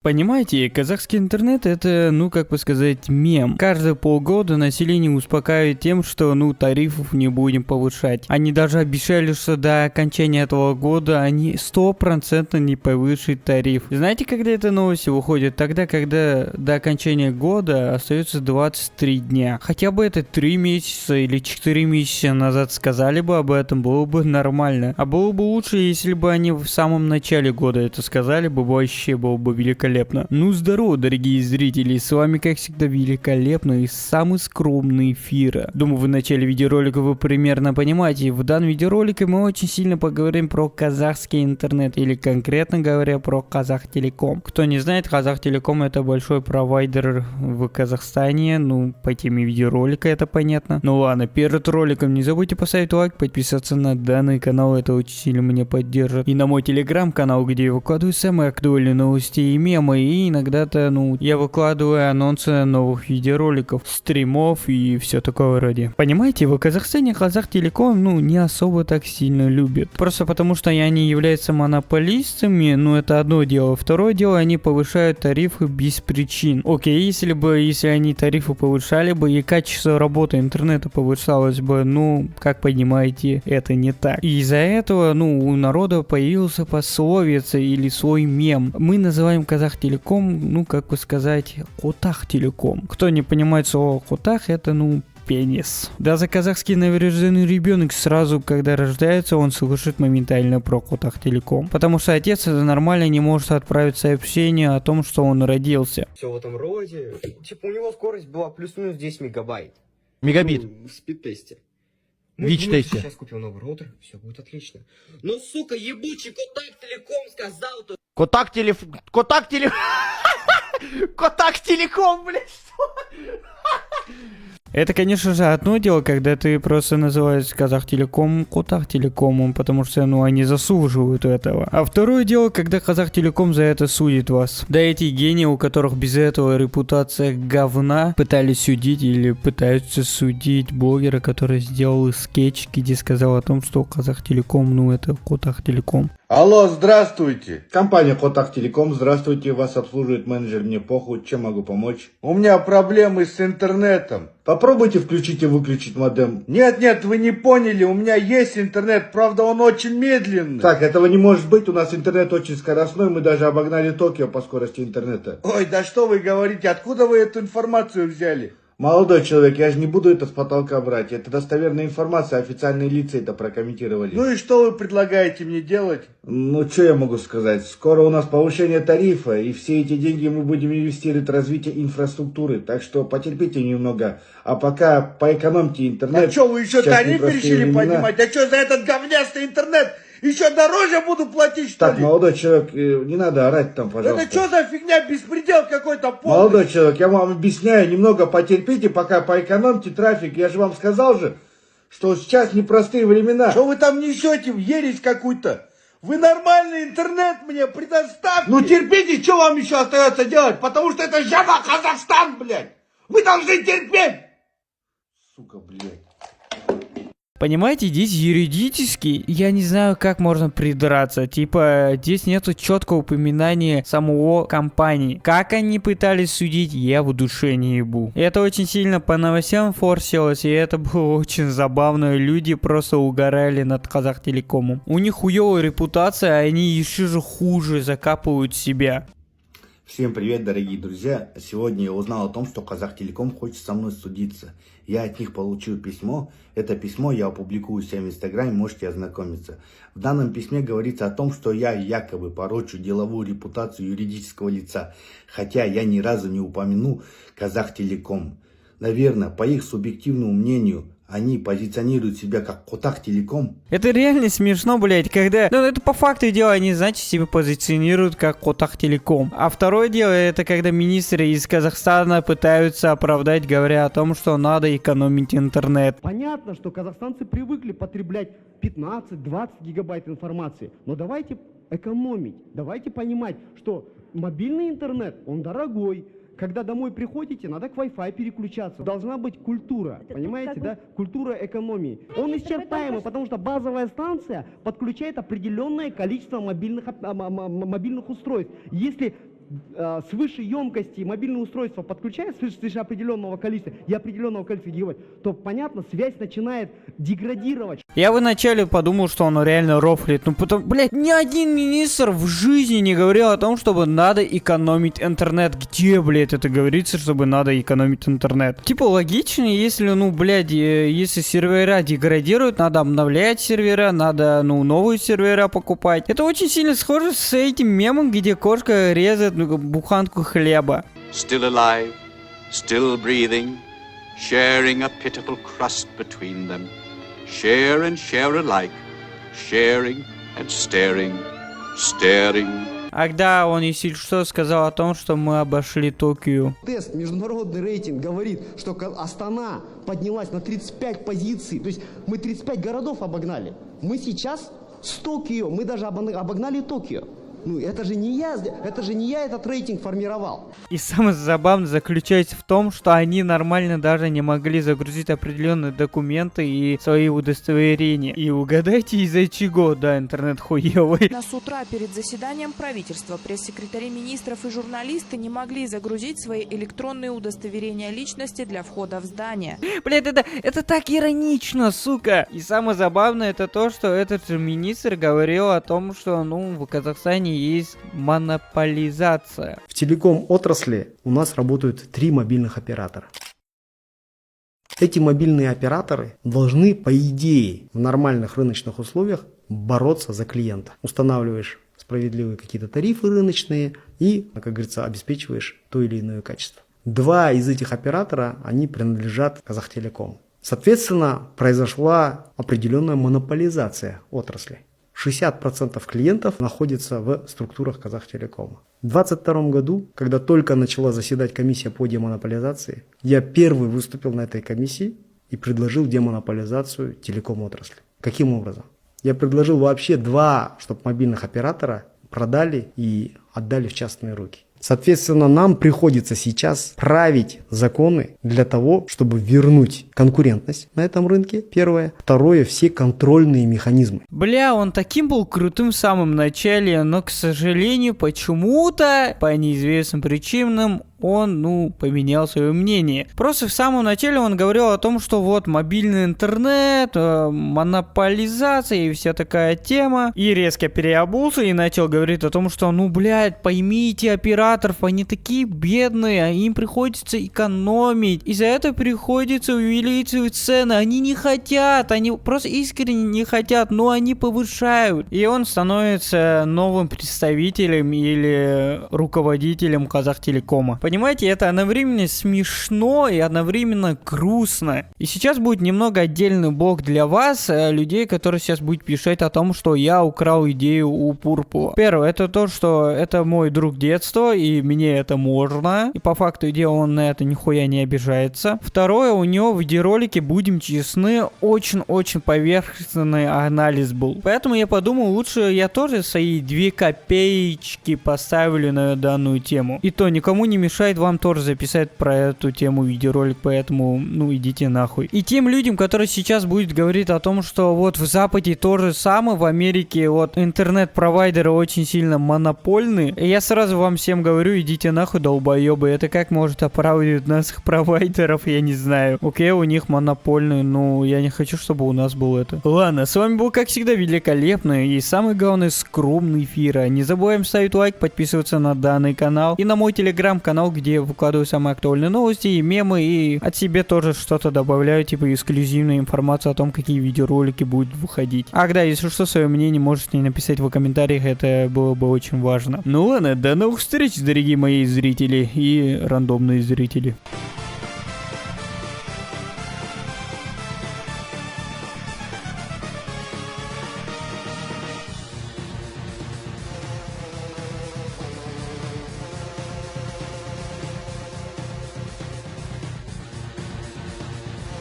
Понимаете, казахский интернет это, как бы сказать, мем. Каждые полгода население успокаивает тем, что, тарифов не будем повышать. Они даже обещали, что до окончания этого года они 100% не повышат тариф. Знаете, когда эта новость выходит? Тогда, когда до окончания года остается 23 дня. Хотя бы это 3 месяца или 4 месяца назад сказали бы об этом, было бы нормально. А было бы лучше, если бы они в самом начале года это сказали бы, вообще было бы великолепно. Здорово, дорогие зрители, с вами как всегда великолепно и самый скромный эфира. Думаю, в начале видеоролика вы примерно понимаете, в данном видеоролике мы очень сильно поговорим про казахский интернет, или конкретно говоря про Казахтелеком. Кто не знает, Казахтелеком это большой провайдер в Казахстане, по теме видеоролика это понятно. Ладно, перед роликом не забудьте поставить лайк, подписаться на данный канал, это очень сильно меня поддержит. И на мой телеграм-канал, где я выкладываю самые актуальные новости и мемы, и иногда-то, я выкладываю анонсы новых видеороликов, стримов и все такое вроде. Понимаете, в Казахстане Казахтелеком, не особо так сильно любят. Просто потому, что они являются монополистами, это одно дело. Второе дело, они повышают тарифы без причин. Окей, если они тарифы повышали бы и качество работы интернета повышалось бы, как понимаете, это не так. И из-за этого, у народа появился пословица или свой мем. Мы называем Казахтелеком, как бы сказать, Котахтелеком. Кто не понимает слово Котах, это, пенис. Даже казахский новорожденный ребенок сразу, когда рождается, он слышит моментально про Котахтелеком. Потому что отец нормально не может отправить сообщение о том, что он родился. Все в этом роде. У него скорость была плюс-минус 10 мегабайт. Мегабит. В спид-тесте. ВИЧ-тесте. Сейчас купил новый роутер, все будет отлично. Но, сука, ебучий Котахтелеком сказал, то... Котахтелеком, блядь, что? Это, конечно же, одно дело, когда ты просто называешь Казахтелеком Котахтелекомом, потому что, они заслуживают этого. А второе дело, когда Казахтелеком за это судит вас. Да эти гении, у которых без этого репутация говна, пытались судить или пытаются судить блогера, который сделал скетч, где сказал о том, что Казахтелеком, это Котахтелеком. Алло, здравствуйте. Компания Котахтелеком, здравствуйте. Вас обслуживает менеджер, мне похуй, чем могу помочь? У меня проблемы с интернетом. Попробуйте включить и выключить модем. Нет, вы не поняли, у меня есть интернет, правда он очень медленный. Так, этого не может быть, у нас интернет очень скоростной, мы даже обогнали Токио по скорости интернета. Ой, да что вы говорите, откуда вы эту информацию взяли? Молодой человек, я же не буду это с потолка брать. Это достоверная информация, официальные лица это прокомментировали. Ну и что вы предлагаете мне делать? Что я могу сказать? Скоро у нас повышение тарифа, и все эти деньги мы будем инвестировать в развитие инфраструктуры. Так что потерпите немного. А пока поэкономьте интернет. А что, вы еще тариф решили поднимать? А что за этот говнястый интернет? Еще дороже буду платить, что ли? Так, молодой человек, не надо орать там, пожалуйста. Это что за фигня, беспредел какой-то полный? Молодой человек, я вам объясняю, немного потерпите, пока поэкономьте трафик. Я же вам сказал же, что сейчас непростые времена. Что вы там несете, ересь какую-то? Вы нормальный интернет мне предоставьте. Терпите, что вам еще остается делать? Потому что это жаба Казахстан, блядь. Вы должны терпеть. Сука, блядь. Понимаете, здесь юридически, я не знаю, как можно придраться. Здесь нету четкого упоминания самого компании. Как они пытались судить, я в душе не ебу. Это очень сильно по новостям форсилось, и это было очень забавно. Люди просто угорали над Казахтелекомом. У них хуевая репутация, а они еще же хуже закапывают себя. Всем привет, дорогие друзья! Сегодня я узнал о том, что Казахтелеком хочет со мной судиться. Я от них получил письмо. Это письмо я опубликую у себя в Инстаграме, можете ознакомиться. В данном письме говорится о том, что я якобы порочу деловую репутацию юридического лица. Хотя я ни разу не упомяну Казахтелеком. Наверное, по их субъективному мнению, они позиционируют себя как Котахтелеком. Это реально смешно, блять, когда... это по факту дела, они, значит, себя позиционируют как Котахтелеком. А второе дело, это когда министры из Казахстана пытаются оправдать, говоря о том, что надо экономить интернет. Понятно, что казахстанцы привыкли потреблять 15-20 гигабайт информации. Но давайте экономить, давайте понимать, что мобильный интернет, он дорогой. Когда домой приходите, надо к Wi-Fi переключаться. Должна быть культура, понимаете, да? Культура экономии. Он исчерпаемый, потому что базовая станция подключает определенное количество мобильных устройств. Если свыше емкости мобильное устройство подключает свыше определенного количества и определенного количества гигабайт, то, понятно, связь начинает деградировать. Я вначале подумал, что он реально рофлит. Ну, потом, блядь, ни один министр в жизни не говорил о том, чтобы надо экономить интернет. Где, блядь, это говорится, чтобы надо экономить интернет? Типа, логично, если, ну, блядь, если сервера деградируют, надо обновлять сервера, надо, ну, новые сервера покупать. Это очень сильно схоже с этим мемом, где кошка резает буханку хлеба. Still alive, still breathing, sharing a pitiful crust between them, share and share alike, sharing and staring, staring. Ага, он, если что, сказал о том, что мы обошли Токио. Тест, международный рейтинг говорит, что Астана поднялась на 35 позиций, то есть мы 35 городов обогнали. Мы сейчас с Токио, мы даже обогнали Токио. Ну, это же не я этот рейтинг формировал. И самое забавное заключается в том, что они нормально даже не могли загрузить определенные документы и свои удостоверения. И угадайте, из-за чего, да, интернет хуёвый. С утра перед заседанием правительства пресс-секретари министров и журналисты не могли загрузить свои электронные удостоверения личности для входа в здание. Блядь, это так иронично, сука. И самое забавное это то, что этот же министр говорил о том, что, ну, в Казахстане есть монополизация. В телеком отрасли у нас работают 3 мобильных оператора. Эти мобильные операторы должны, по идее, в нормальных рыночных условиях бороться за клиента. Устанавливаешь справедливые какие-то тарифы рыночные и, как говорится, обеспечиваешь то или иное качество. 2 из этих оператора, они принадлежат Казахтелекому. Соответственно, произошла определенная монополизация отрасли. 60% клиентов находятся в структурах Казахтелекома. В 2022 году, когда только начала заседать комиссия по демонополизации, я первый выступил на этой комиссии и предложил демонополизацию телеком-отрасли. Каким образом? Я предложил вообще 2, чтобы мобильных оператора продали и отдали в частные руки. Соответственно, нам приходится сейчас править законы для того, чтобы вернуть конкурентность на этом рынке, первое. Второе, все контрольные механизмы. Бля, он таким был крутым в самом начале, но, к сожалению, почему-то, по неизвестным причинам, он, ну, поменял свое мнение. Просто в самом начале он говорил о том, что вот мобильный интернет, монополизация и вся такая тема. И резко переобулся и начал говорить о том, что, ну, блядь, поймите операторов, они такие бедные, а им приходится экономить. Из-за этого приходится увеличивать цены. Они не хотят, они просто искренне не хотят, но они повышают. И он становится новым представителем или руководителем Казахтелекома. Понимаете, это одновременно смешно и одновременно грустно. И сейчас будет немного отдельный блок для вас, людей, которые сейчас будут писать о том, что я украл идею у Пурпула. Первое, это то, что это мой друг детства, и мне это можно. И по факту дела он на это нихуя не обижается. Второе, у него в видеоролике, будем честны, очень-очень поверхностный анализ был. Поэтому я подумал, лучше я тоже свои 2 копеечки поставлю на данную тему. И то никому не мешает вам тоже записать про эту тему видеоролик, поэтому, ну, идите нахуй. И тем людям, которые сейчас будут говорить о том, что вот в Западе то же самое, в Америке вот интернет-провайдеры очень сильно монопольны, я сразу вам всем говорю, идите нахуй, долбоебы, это как может оправдывать наших провайдеров, я не знаю. Окей, у них монопольный, но я не хочу, чтобы у нас было это. Ладно, с вами был, как всегда, великолепный и самый главный скромный эфир. Не забываем ставить лайк, подписываться на данный канал и на мой телеграм-канал, где я выкладываю самые актуальные новости и мемы, и от себя тоже что-то добавляю, типа эксклюзивную информацию о том, какие видеоролики будут выходить. Ах да, если что, свое мнение можете написать в комментариях, это было бы очень важно. Ну ладно, до новых встреч, дорогие мои зрители и рандомные зрители.